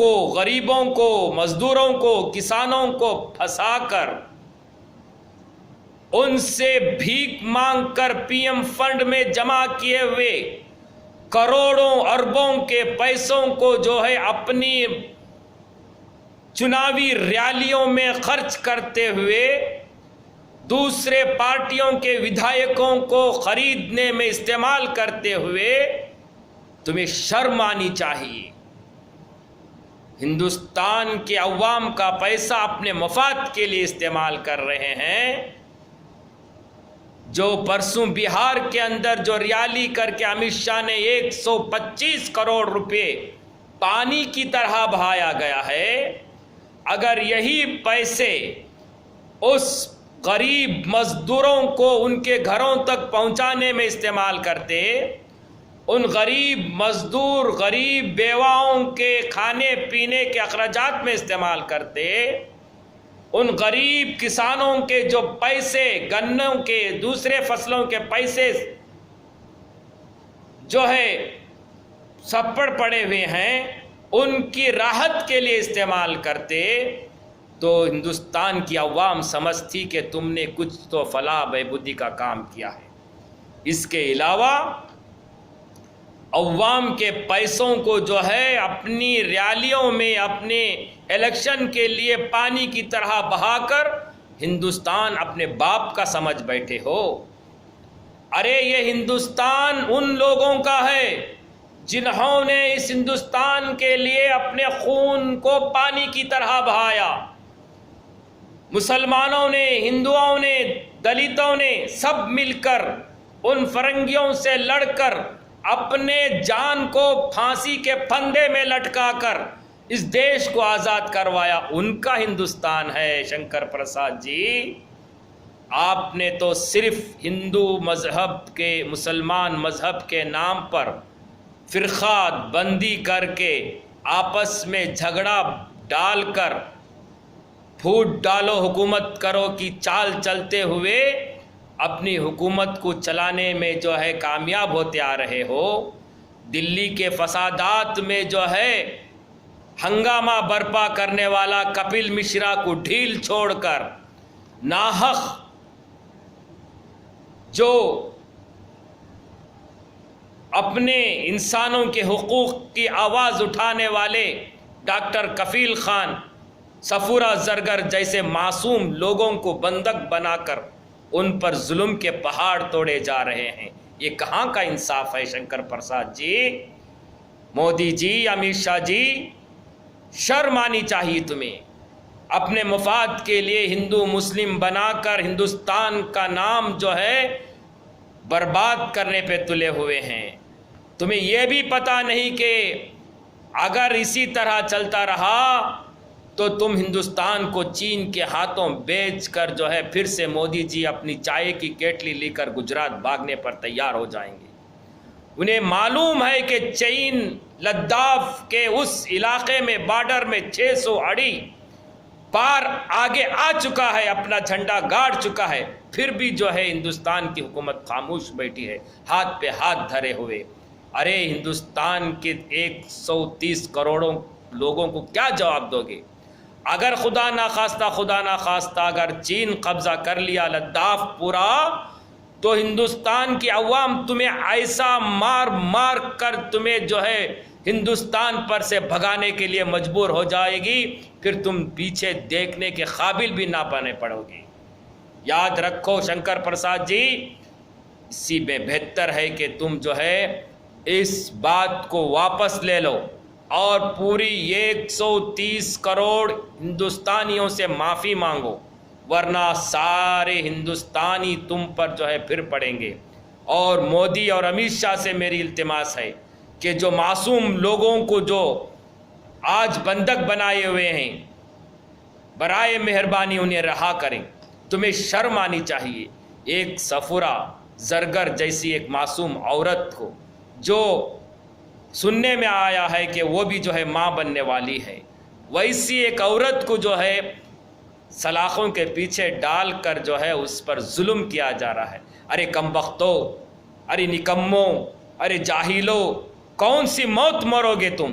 کو، غریبوں کو، مزدوروں کو، کسانوں کو پھنسا کر ان سے بھیک مانگ کر پی ایم فنڈ میں جمع کیے ہوئے کروڑوں اربوں کے پیسوں کو جو ہے اپنی چناوی ریالیوں میں خرچ کرتے ہوئے دوسرے پارٹیوں کے ودھائکوں کو خریدنے میں استعمال کرتے ہوئے تمہیں شرم آنی چاہیے۔ ہندوستان کے عوام کا پیسہ اپنے مفاد کے لیے استعمال کر رہے ہیں۔ جو پرسوں بہار کے اندر جو ریالی کر کے امت شاہ نے 125 کروڑ روپے پانی کی طرح بہایا گیا ہے، اگر یہی پیسے اس غریب مزدوروں کو ان کے گھروں تک پہنچانے میں استعمال کرتے، ان غریب مزدور، غریب بیواؤں کے کھانے پینے کے اخراجات میں استعمال کرتے، ان غریب کسانوں کے جو پیسے، گنوں کے، دوسرے فصلوں کے پیسے جو ہے سپڑ پڑے ہوئے ہیں، ان کی راحت کے لیے استعمال کرتے، تو ہندوستان کی عوام سمجھتی کہ تم نے کچھ تو فلاح بہبودی کا کام کیا ہے۔ اس کے علاوہ عوام کے پیسوں کو جو ہے اپنی ریالیوں میں، اپنے الیکشن کے لیے پانی کی طرح بہا کر ہندوستان اپنے باپ کا سمجھ بیٹھے ہو۔ ارے یہ ہندوستان ان لوگوں کا ہے جنہوں نے اس ہندوستان کے لیے اپنے خون کو پانی کی طرح بہایا۔ مسلمانوں نے، ہندوؤں نے، دلتوں نے سب مل کر ان فرنگیوں سے لڑ کر اپنے جان کو پھانسی کے پھندے میں لٹکا کر اس دیش کو آزاد کروایا۔ ان کا ہندوستان ہے شنکر پرساد جی۔ آپ نے تو صرف ہندو مذہب کے، مسلمان مذہب کے نام پر فرقہ بندی کر کے آپس میں جھگڑا ڈال کر پھوٹ ڈالو حکومت کرو کی چال چلتے ہوئے اپنی حکومت کو چلانے میں جو ہے کامیاب ہوتے آ رہے ہو۔ دلی کے فسادات میں جو ہے ہنگامہ برپا کرنے والا کپل مشرا کو ڈھیل چھوڑ کر ناحق جو اپنے انسانوں کے حقوق کی آواز اٹھانے والے ڈاکٹر کفیل خان، صفورہ زرگر جیسے معصوم لوگوں کو بندک بنا کر ان پر ظلم کے پہاڑ توڑے جا رہے ہیں۔ یہ کہاں کا انصاف ہے شنکر پرساد جی؟ مودی جی، امت شاہ جی، شرم آنی چاہیے تمہیں۔ اپنے مفاد کے لیے ہندو مسلم بنا کر ہندوستان کا نام جو ہے برباد کرنے پہ تلے ہوئے ہیں۔ تمہیں یہ بھی پتہ نہیں کہ اگر اسی طرح چلتا رہا تو تم ہندوستان کو چین کے ہاتھوں بیچ کر جو ہے پھر سے مودی جی اپنی چائے کی کیٹلی لے کر گجرات بھاگنے پر تیار ہو جائیں گے۔ انہیں معلوم ہے کہ چین لداخ کے اس علاقے میں بارڈر میں 600 اڑی پار آگے آ چکا ہے، اپنا جھنڈا گاڑ چکا ہے، پھر بھی جو ہے ہندوستان کی حکومت خاموش بیٹھی ہے، ہاتھ پہ ہاتھ دھرے ہوئے۔ ارے ہندوستان کے 130 کروڑوں لوگوں کو کیا جواب دو گے؟ اگر خدا نخواستہ اگر چین قبضہ کر لیا لداخ پورا، تو ہندوستان کی عوام تمہیں ایسا مار مار کر تمہیں جو ہے ہندوستان پر سے بھگانے کے لیے مجبور ہو جائے گی، پھر تم پیچھے دیکھنے کے قابل بھی نہ بنے پڑو گے۔ یاد رکھو شنکر پرساد جی، اسی میں بہتر ہے کہ تم جو ہے اس بات کو واپس لے لو اور پوری 130 کروڑ ہندوستانیوں سے معافی مانگو، ورنہ سارے ہندوستانی تم پر جو ہے پھر پڑیں گے۔ اور مودی اور امت شاہ سے میری التماس ہے کہ جو معصوم لوگوں کو جو آج بندک بنائے ہوئے ہیں، برائے مہربانی انہیں رہا کریں۔ تمہیں شرم آنی چاہیے۔ ایک صفورہ زرگر جیسی ایک معصوم عورت کو جو سننے میں آیا ہے کہ وہ بھی جو ہے ماں بننے والی ہے، ویسی ایک عورت کو جو ہے سلاخوں کے پیچھے ڈال کر جو ہے اس پر ظلم کیا جا رہا ہے۔ ارے کمبختو، ارے نکموں، ارے جاہلو، کون سی موت مرو گے تم؟